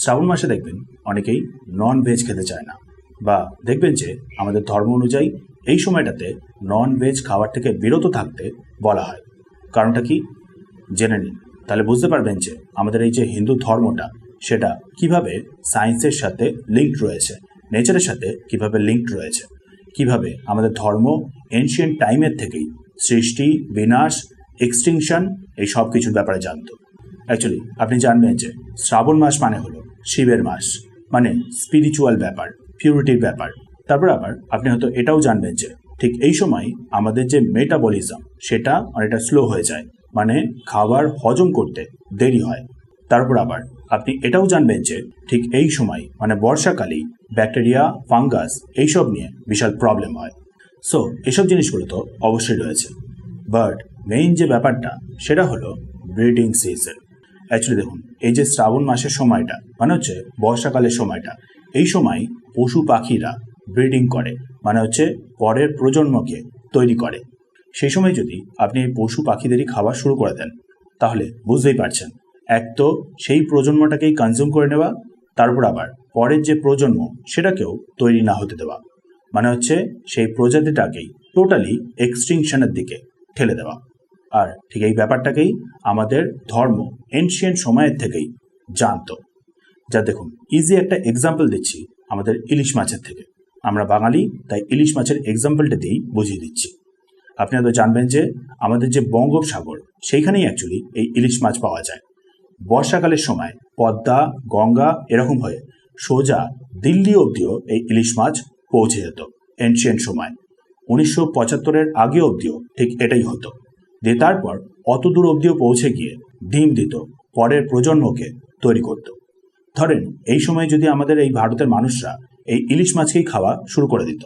শ্রাবণ মাসে দেখবেন অনেকেই নন ভেজ খেতে চায় না, বা দেখবেন যে আমাদের ধর্ম অনুযায়ী এই সময়টাতে নন ভেজ খাবার থেকে বিরত থাকতে বলা হয়। কারণটা কি জেনে নিন, তাহলে বুঝতে পারবেন যে আমাদের এই যে হিন্দু ধর্মটা সেটা কিভাবে সায়েন্সের সাথে লিঙ্কড রয়েছে, নেচারের সাথে কিভাবে লিঙ্কড রয়েছে, কিভাবে আমাদের ধর্ম এনশিয়েন্ট টাইমের থেকেই সৃষ্টি, বিনাশ, এক্সটিংশন এই সব কিছুর ব্যাপারে জানতো। অ্যাকচুয়ালি আপনি জানবেন যে শ্রাবণ মাস মানে হলো শিবের মাস, মানে স্পিরিচুয়াল ব্যাপার, পিউরিটির ব্যাপার। তারপর আবার আপনি হয়তো এটাও জানবেন যে ঠিক এই সময় আমাদের যে মেটাবলিজম সেটা অনেকটা স্লো হয়ে যায়, মানে খাবার হজম করতে দেরি হয়। তারপর আবার আপনি এটাও জানবেন যে ঠিক এই সময় মানে বর্ষাকালেই ব্যাকটেরিয়া, ফাঙ্গাস এইসব নিয়ে বিশাল প্রবলেম হয়। সো এসব জিনিসগুলো তো অবশ্যই রয়েছে, বাট মেইন যে ব্যাপারটা সেটা হলো ব্রিডিং সিজন। অ্যাকচুয়ালি দেখুন, এই যে শ্রাবণ মাসের সময়টা মানে হচ্ছে বর্ষাকালের সময়টা, এই সময় পশু পাখিরা ব্রিডিং করে, মানে হচ্ছে পরের প্রজন্মকে তৈরি করে। সেই সময় যদি আপনি এই পশু পাখিদেরই খাবার শুরু করে দেন, তাহলে বুঝতেই পারছেন, এক তো সেই প্রজন্মটাকেই কনজিউম করে নেওয়া, তারপর আবার পরের যে প্রজন্ম সেটাকেও তৈরি না হতে দেওয়া, মানে হচ্ছে সেই প্রজাতিটাকেই টোটালি এক্সটিংশনের দিকে ঠেলে দেওয়া। আর ঠিক এই ব্যাপারটাকেই আমাদের ধর্ম এনশিয়েন্ট সময়ের থেকেই জানতো। যা দেখুন, ইজি একটা এক্সাম্পল দিচ্ছি আমাদের ইলিশ মাছের থেকে। আমরা বাঙালি, তাই ইলিশ মাছের এক্সাম্পলটা দিয়েই বুঝিয়ে দিচ্ছি। আপনি হয়তো জানবেন যে আমাদের যে বঙ্গোপসাগর সেইখানেই অ্যাকচুয়ালি এই ইলিশ মাছ পাওয়া যায়। বর্ষাকালের সময় পদ্মা, গঙ্গা এরকম হয়ে সোজা দিল্লি অবধিও এই ইলিশ মাছ পৌঁছে যেত এনশিয়েন্ট সময়। 1975-এর আগে অবধিও ঠিক এটাই হতো। দিয়ে তারপর অত দূর অবধিও পৌঁছে গিয়ে ডিম দিত, পরের প্রজন্মকে তৈরি করত। ধরেন এই সময় যদি আমাদের এই ভারতের মানুষরা এই ইলিশ মাছকেই খাওয়া শুরু করে দিত,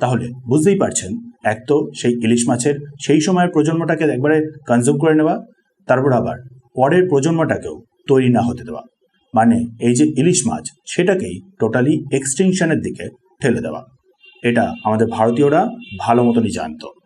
তাহলে বুঝতেই পারছেন, এক তো সেই ইলিশ মাছের সেই সময়ের প্রজন্মটাকে একবারে কনজিউম করে নেওয়া, তারপর আবার পরের প্রজন্মটাকেও তৈরি না হতে দেওয়া, মানে এই যে ইলিশ মাছ সেটাকেই টোটালি এক্সটিংশনের দিকে ঠেলে দেওয়া। এটা আমাদের ভারতীয়রা ভালো মতনই জানতো।